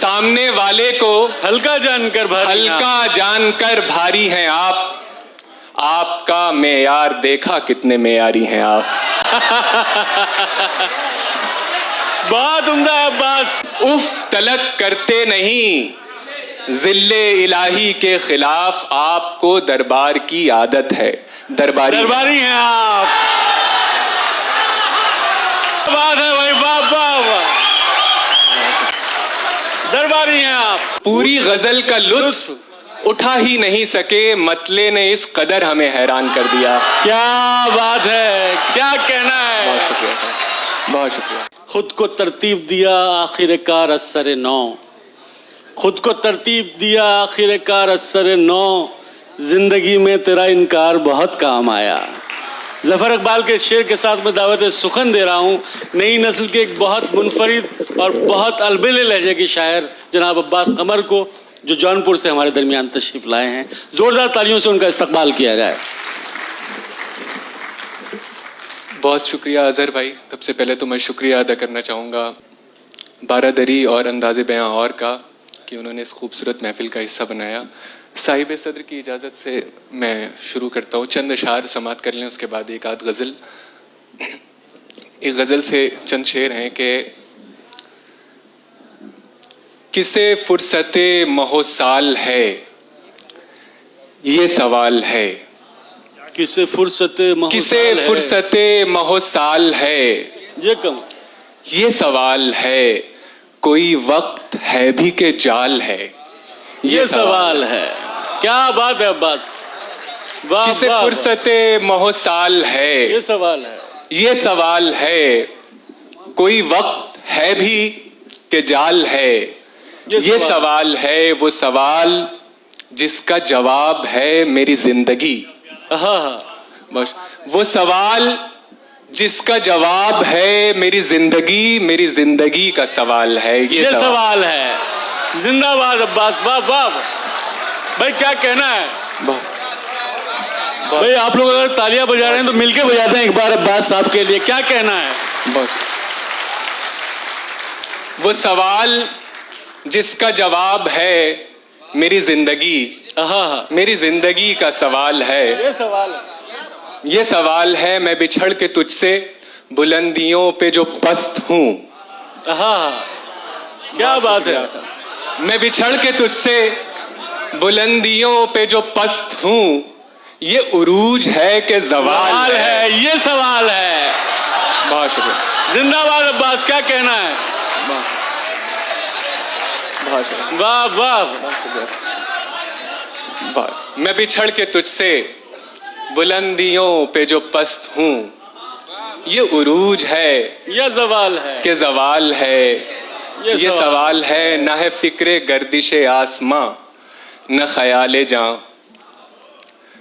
सामने वाले को हल्का जानकर भारी हैं आप। आपका मेयार देखा कितने मेयारी हैं आप। बहुत उम्दा है अब्बास। उफ तलक करते नहीं, जिल्ले इलाही के खिलाफ आपको दरबार की आदत है। दरबारी हैं आप। बात है भाई, वाह। दरबारी हैं आप। पूरी गजल का लुत्फ उठा ही नहीं सके, मतले ने इस कदर हमें हैरान कर दिया। क्या बात है, क्या कहना है। बहुत शुक्रिया सर, बहुत शुक्रिया। खुद को तरतीब दिया आखिरकार असर नौ, खुद को तरतीब दिया आखिरकार असर नौ, जिंदगी में तेरा इनकार बहुत काम आया। जफर इकबाल के शेर के साथ मैं दावत सुखन दे रहा हूँ नई नस्ल के एक बहुत मुनफरिद और बहुत अलबेले लहजे के शायर जनाब अब्बास कमर को, जो जौनपुर से हमारे दरमियान तशरीफ लाए हैं। जोरदार तालियों से उनका इस्तकबाल किया जाए। बहुत शुक्रिया अजहर भाई। सबसे पहले तो मैं शुक्रिया अदा करना चाहूँगा बारादरी और अंदाज़े बयां और का कि उन्होंने इस खूबसूरत महफिल का हिस्सा बनाया। साहिब सदर की इजाज़त से मैं शुरू करता हूँ। चंद अशार समात कर लें, उसके बाद एक आध गज़ल। एक गज़ल से चंद शेर हैं कि किसे फुर्सते महोसाल है ये सवाल है। किसे फुर्सते महोसाल है ये कम ये सवाल है, कोई वक्त है भी के जाल है ये सवाल है। क्या बात है अब्बास, वाह। किसे फुर्सते महोसाल है ये सवाल है, कोई वक्त है भी के जाल है ये सवाल है। वो सवाल जिसका जवाब है मेरी जिंदगी। बस वो सवाल जिसका जवाब है मेरी जिंदगी का सवाल है ये सवाल है। जिंदाबाद अब्बास, वाह भाई, क्या कहना है भाई। आप लोग अगर तालियां बजा रहे हैं तो मिलके बजाते हैं एक बार अब्बास साहब के लिए। क्या कहना है। बस वो सवाल जिसका जवाब है मेरी जिंदगी का सवाल है। ये सवाल है मैं बिछड़ के तुझसे बुलंदियों पे जो पस्त हूँ। क्या बात है। मैं बिछड़ के तुझसे बुलंदियों पे जो पस्त हूँ, ये उरूज है कि ज़वाल है ये सवाल है। बहुत शुक्रिया। जिंदाबाद अब्बास, क्या कहना है। बहुत शुक्रिया। वाह। मैं बिछड़ के तुझसे बुलंदियों पे जो पस्त हूँ, ये उरूज है ये ज़वाल है कि ज़वाल है ये सवाल है। न है फिक्रे गर्दिशे आसमां न ख्याले जां,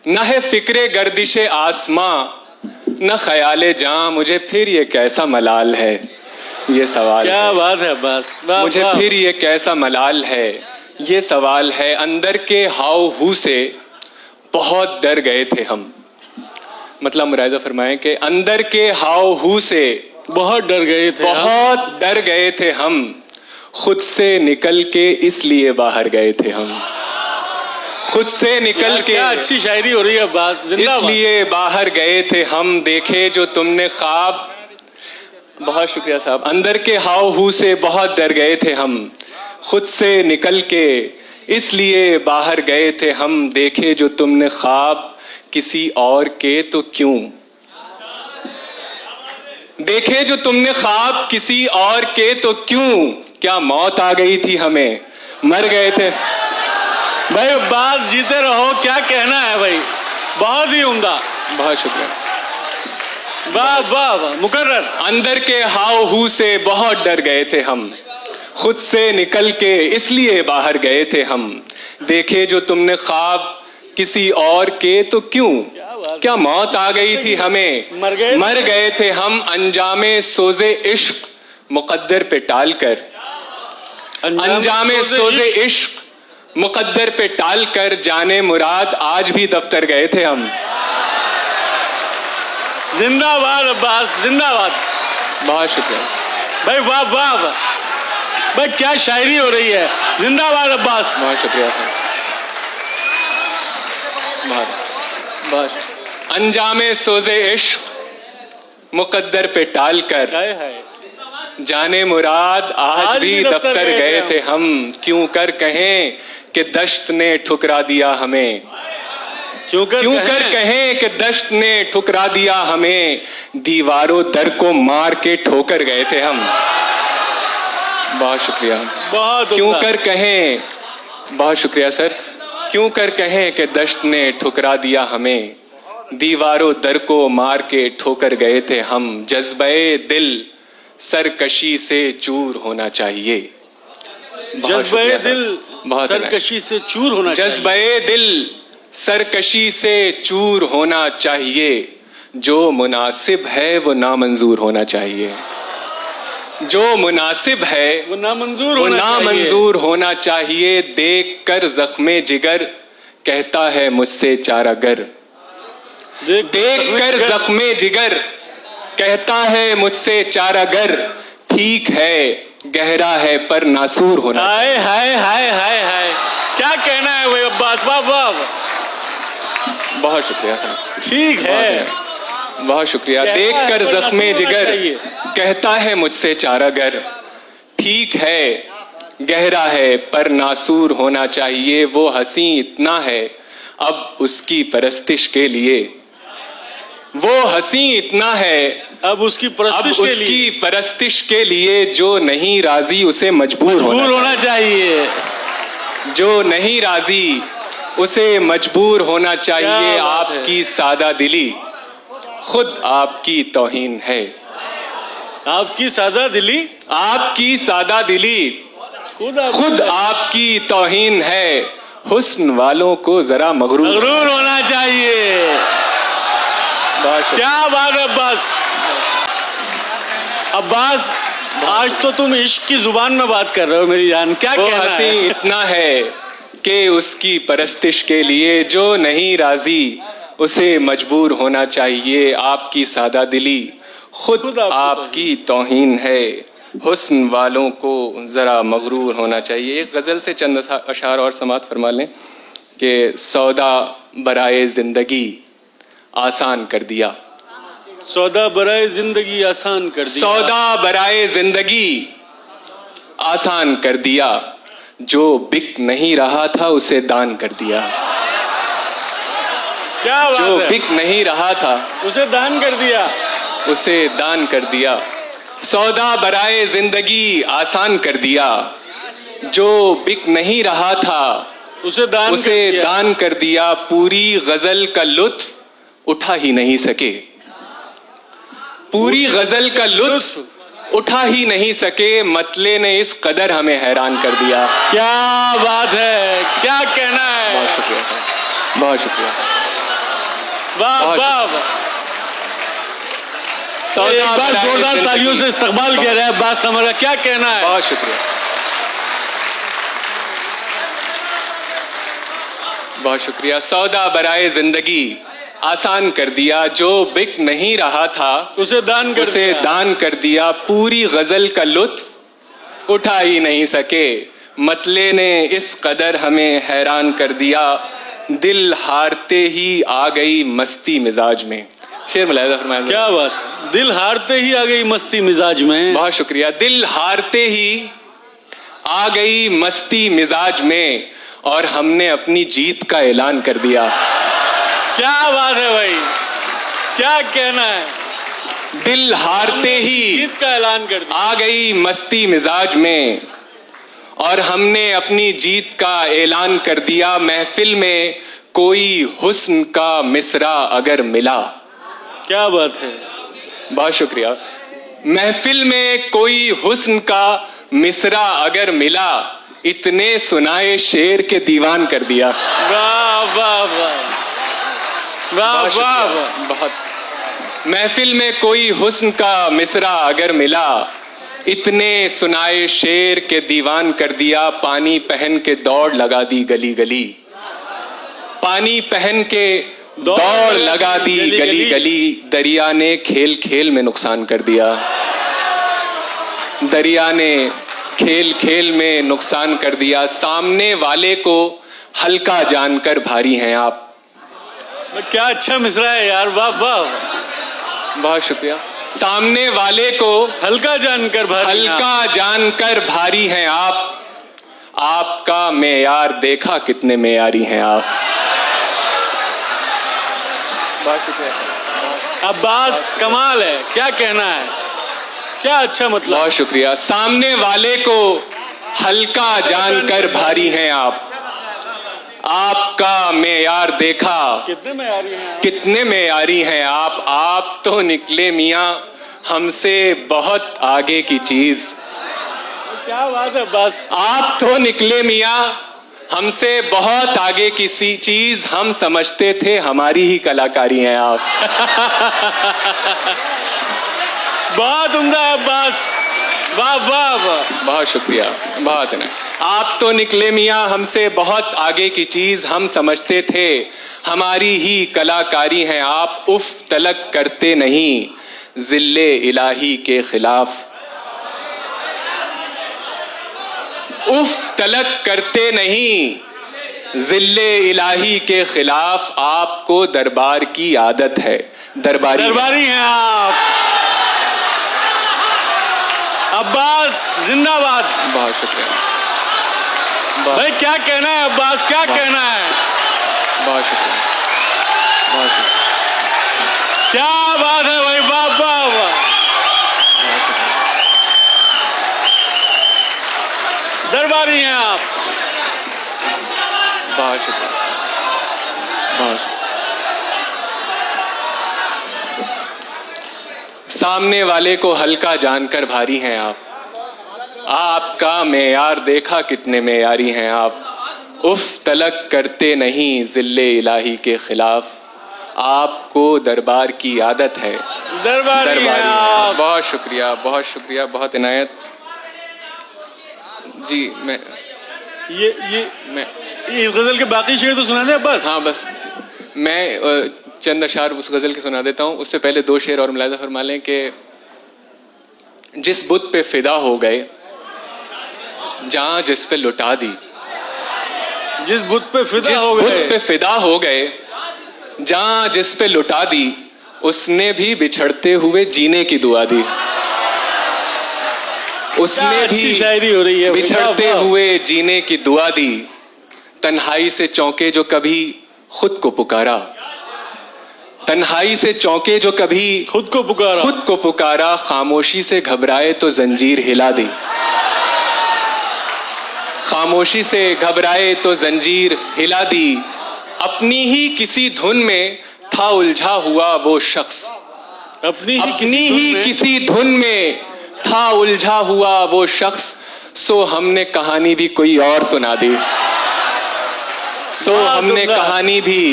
न है फिक्रे गर्दिशे आसमां न ख्याले जां, मुझे फिर ये कैसा मलाल है ये सवाल। क्या बात है बस, मुझे फिर ये कैसा मलाल है ये सवाल है। अंदर के हाव हू से बहुत डर गए थे हम। मतलब मुरायजा फरमाएं कि अंदर के हाव हू से बहुत डर गए थे हम। खुद से निकल के इसलिए बाहर गए थे हम। खुद से निकल के, क्या अच्छी शायरी हो रही है अब्बास, इसलिए बाहर गए थे हम। देखे जो तुमने ख्वाब। बहुत शुक्रिया साहब। अंदर के हाव हू से बहुत डर गए थे हम। खुद से निकल के इसलिए बाहर गए थे हम। देखे जो तुमने ख्वाब किसी और के तो क्यों, देखे जो तुमने ख्वाब किसी और के तो क्यों, क्या मौत आ गई थी हमें, मर गए थे। भाई अब्बास जीते रहो, क्या कहना है भाई, बहुत ही उम्दा। बहुत शुक्रिया। वाह मुकर्रर। अंदर के हाव हू से बहुत डर गए थे हम। खुद से निकल के इसलिए बाहर गए थे हम। देखे जो तुमने ख्वाब किसी और के तो क्यों, क्या मौत आ गई थी हमें, मर गए थे हम। अंजामे सोजे इश्क मुकद्दर पे टाल कर, अंजामे सोजे इश्क मुकद्दर पे टाल कर, जाने मुराद आज भी दफ्तर गए थे हम। जिंदाबाद अब्बास, जिंदाबाद। बहुत शुक्रिया भाई, वाह। भाई क्या शायरी हो रही है। जिंदाबाद अब्बास। बहुत शुक्रिया सर। बहुत अंजामे सोजे इश्क मुकद्दर पे टाल कर हाय हाय। जाने मुराद आज भी दफ्तर गए थे हम, क्यों कर कहें कि दश्त ने ठुकरा दिया हमें, क्यों कर कहें कि दश्त ने ठुकरा दिया हमें, दीवारों दर को मार के ठोकर गए थे हम। बहुत शुक्रिया। बहुत क्यों कर कहें, बहुत शुक्रिया सर। क्यों कर कहें कि दश्त ने ठुकरा दिया हमें, दीवारों दर को मार के ठोकर गए थे हम। जज्बे दिल सरकशी से चूर होना चाहिए। जज्बे दिल सरकशी से चूर होना चाहिए। जज्बे दिल सरकशी से चूर होना चाहिए, जो मुनासिब है वो नामंजूर होना चाहिए। जो मुनासिब है वो नामंजूर होना चाहिए। देख कर जख्मे जिगर कहता है मुझसे चारागर, देख कर जख्मे जिगर कहता है मुझसे चारागर, ठीक है गहरा है पर नासूर होना। हाय हाय हाय हाय हाय, क्या कहना है भाई अब्बास। वाह वाह, बहुत शुक्रिया सर। ठीक है, बहुत शुक्रिया। देख कर जख्मे जिगर कहता है मुझसे चारागर, ठीक है गहरा है पर नासूर होना चाहिए। वो हंसी इतना है अब उसकी परस्तिश के लिए, वो हंसी इतना है अब उसकी परस्तिश के लिए, जो नहीं राजी उसे मजबूर होना चाहिए। जो नहीं राजी उसे मजबूर होना चाहिए। आपकी सादा दिली खुद आपकी तौहीन है। आपकी सादा दिली, आपकी सादा दिली खुद आपकी तौहीन है। हुस्न वालों को जरा मगरूर होना चाहिए। क्या बात है अब्बास। अब्बास, आज तो तुम इश्क की जुबान में बात कर रहे हो मेरी जान। क्या कहना है? इतना है कि उसकी परस्तिश के लिए जो नहीं राजी उसे मजबूर होना चाहिए। आपकी सादा दिली खुद आपकी तौहीन है। हुस्न वालों को जरा मगरूर होना चाहिए। एक गजल से चंद अशार और समात फरमा लें कि सौदा बराए जिंदगी आसान कर दिया। सौदा बराए जिंदगी आसान कर दिया। सौदा बराए जिंदगी आसान कर दिया, जो बिक नहीं रहा था उसे दान कर दिया। क्या बात जो है? बिक नहीं रहा था उसे दान कर दिया। उसे दान कर दिया। सौदा बराए जिंदगी आसान कर दिया, जो बिक नहीं रहा था उसे दान कर दिया। पूरी गजल का लुत्फ उठा ही नहीं सके, पूरी गजल का लुत्फ उठा ही नहीं सके। मतले ने इस कदर हमें हैरान कर दिया। क्या बात है, क्या कहना है। बहुत शुक्रिया सर, बहुत शुक्रिया। वाह वाह, एक बार जोरदार तालियों से इस्तकबाल किया जाए अब्बास कमर का। क्या कहना है। बहुत शुक्रिया, बहुत शुक्रिया। सौदा बराए जिंदगी आसान कर दिया, जो बिक नहीं रहा था उसे दान कर दिया। पूरी गजल का लुत्फ उठा ही नहीं सके। मतले ने इस कदर हमें हैरान कर दिया। दिल हारते ही आ गई मस्ती मिजाज में। शेर मुलाहिजा फरमाया। क्या बात, दिल हारते ही आ गई मस्ती मिजाज में। बहुत शुक्रिया। दिल हारते ही आ गई मस्ती मिजाज में, और हमने अपनी जीत का ऐलान कर दिया। क्या बात है भाई, क्या कहना है। दिल हारते ही जीत का ऐलान कर दिया। आ गई मस्ती मिजाज में, और हमने अपनी जीत का ऐलान कर दिया। महफिल में कोई हुस्न का मिसरा अगर मिला। क्या बात है, बहुत शुक्रिया। महफिल में कोई हुस्न का मिसरा अगर मिला, इतने सुनाए शेर के दीवान कर दिया। वाह वाह वाह वाह वाह। बहुत। महफिल में कोई हुस्न का मिसरा अगर मिला, इतने सुनाए शेर के दीवान कर दिया। पानी पहन के दौड़ लगा दी गली गली, पानी पहन के दौड़ लगा दी गली गली। दरिया ने खेल खेल में नुकसान कर दिया, दरिया ने खेल खेल में नुकसान कर दिया। सामने वाले को हल्का जानकर भारी हैं आप। क्या अच्छा मिसरा है यार, वाह वाह, बहुत शुक्रिया। सामने वाले को हल्का जानकर भारी, हल्का जानकर भारी हैं आप। आपका मेयार देखा कितने मेयारी हैं आप। बहुत शुक्रिया। अब्बास कमाल है, क्या कहना है, क्या अच्छा मतलब। बहुत शुक्रिया। सामने वाले को हल्का जानकर भारी हैं आप। आपका मेयार देखा कितने मेयारी हैं, कितने मेयारी हैं आप। आप तो निकले मियां हमसे बहुत आगे की चीज। क्या बात है अब्बास। आप तो निकले मियां हमसे बहुत आगे की सी चीज। हम समझते थे हमारी ही कलाकारी हैं आप। बहुत उम्दा है अब्बास, वाह वाह वाह। बहुत शुक्रिया, बहुत है। आप तो निकले मियां हमसे बहुत आगे की चीज। हम समझते थे हमारी ही कलाकारी हैं आप। उफ तलक करते नहीं जिल्ले इलाही के खिलाफ। उफ तलक करते नहीं जिल्ले इलाही के खिलाफ। आपको दरबार की आदत है। दरबारी हैं आप अब्बास, जिंदाबाद। बहुत शुक्रिया भाई, क्या कहना है अब्बास, क्या कहना है। बहुत शुक्रिया, बहुत शुक्रिया। क्या बात है भाई, वाह वाह वाह। दरबारी हैं आप। बहुत शुक्रिया, बहुत। सामने वाले को हल्का जानकर भारी हैं आप। आपका मेयार देखा कितने मेयारी हैं आप। उफ तलक करते नहीं जिल्ले इलाही के खिलाफ। आपको दरबार की आदत है। दरबारी हैं आप। बहुत शुक्रिया, बहुत शुक्रिया, बहुत इनायत जी। मैं इस गजल के बाकी शेर तो सुना दे अब्बास। हाँ, बस मैं चंद अशार उस गजल के सुना देता हूँ। उससे पहले दो शेर और मुलाहिजा फरमा लें कि जिस बुत पे फिदा हो गए जहां जिस पे लुटा दी। जिस बुत पे फिदा जिस हो बुत गए, पे फिदा हो गए जहां जिस पे लुटा दी। उसने भी बिछड़ते हुए जीने की दुआ दी। उसने भी शायरी हो रही है। बिछड़ते हुए जीने की दुआ दी। तन्हाई से चौंके जो कभी खुद को पुकारा। तन्हाई से चौंके जो कभी खुद को पुकारा। खुद को पुकारा। खामोशी से घबराए तो जंजीर हिला दी। खामोशी से घबराए तो जंजीर हिला दी। अपनी ही किसी धुन में था उलझा हुआ वो शख्स। अपनी ही किसी धुन में था उलझा हुआ वो शख्स। सो हमने कहानी भी कोई और सुना दी। सो हमने कहानी भी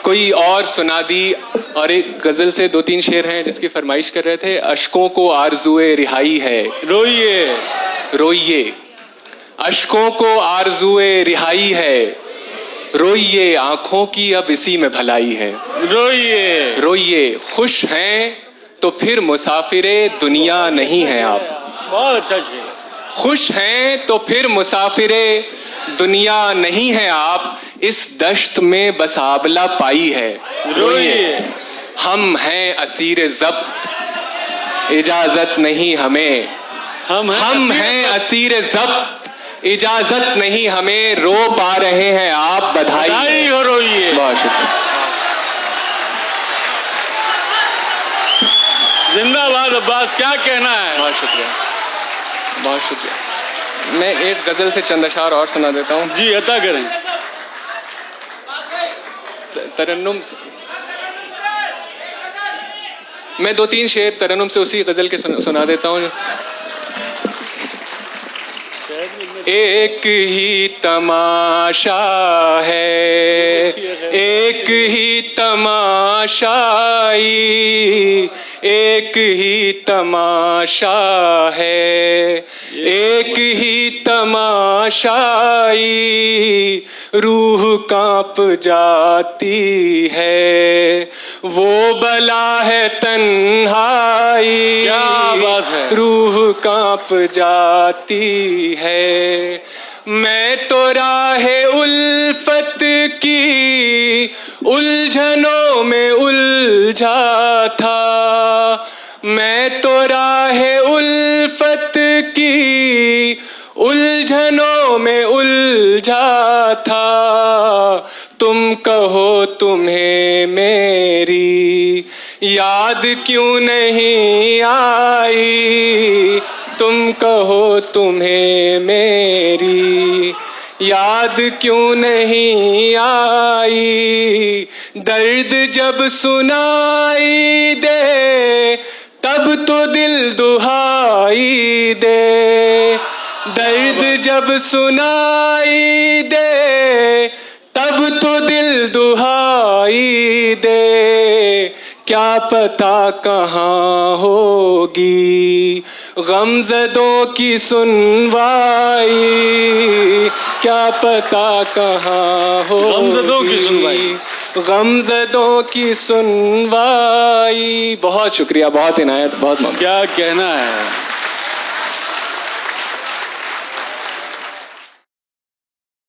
कोई और सुना दी। और एक गजल से दो तीन शेर हैं जिसकी फरमाइश कर रहे थे। अश्कों को आरज़ुए रिहाई है। रोइए रोइए। अश्कों को आरज़ुए रिहाई है। रोइए आंखों की अब इसी में भलाई है। रोइए रोइए। खुश हैं तो फिर मुसाफिरे दुनिया नहीं है आप। बहुत अच्छा शेर। खुश हैं तो फिर मुसाफिरे दुनिया नहीं है आप। इस दश्त में बस आबला पाई है। रोइए। हम हैं असीर ज़ब्त इजाजत नहीं हमें। हम हैं असीर ज़ब्त इजाजत नहीं हमें। रो पा रहे हैं आप बधाई हो। रोइए। बहुत शुक्रिया। जिंदाबाद अब्बास, क्या कहना है। बहुत शुक्रिया, बहुत शुक्रिया। मैं एक गजल से चंद अशार और सुना देता हूँ। जी अता करें। तरन्नुम मैं दो तीन शेर तरन्नुम से उसी गजल के सुना देता हूँ। एक ही तमाशा है, एक ही तमाशाई, एक ही तमाशा है, एक ही तमाशाई रूह कांप जाती है, वो बला है तन्हाई, क्या बात है। रूह कांप जाती है। मैं तो राहे उल्फत की उलझनों में उलझा था, मैं तो राहे उल्फत की उलझनों में उलझा था। तुम कहो तुम्हें मेरी याद क्यों नहीं आई, तुम कहो तुम्हें मेरी याद क्यों नहीं आई। दर्द जब सुनाई दे तब तो दिल दुहाई दे, दर्द जब सुनाई दे तब तो दिल दुहाई दे। क्या पता कहाँ होगी गमज़दों की सुनवाई, क्या पता कहाँ होगी गमज़दों की सुनवाई, गमज़दों की सुनवाई। बहुत शुक्रिया, बहुत इनायत, बहुत क्या कहना है।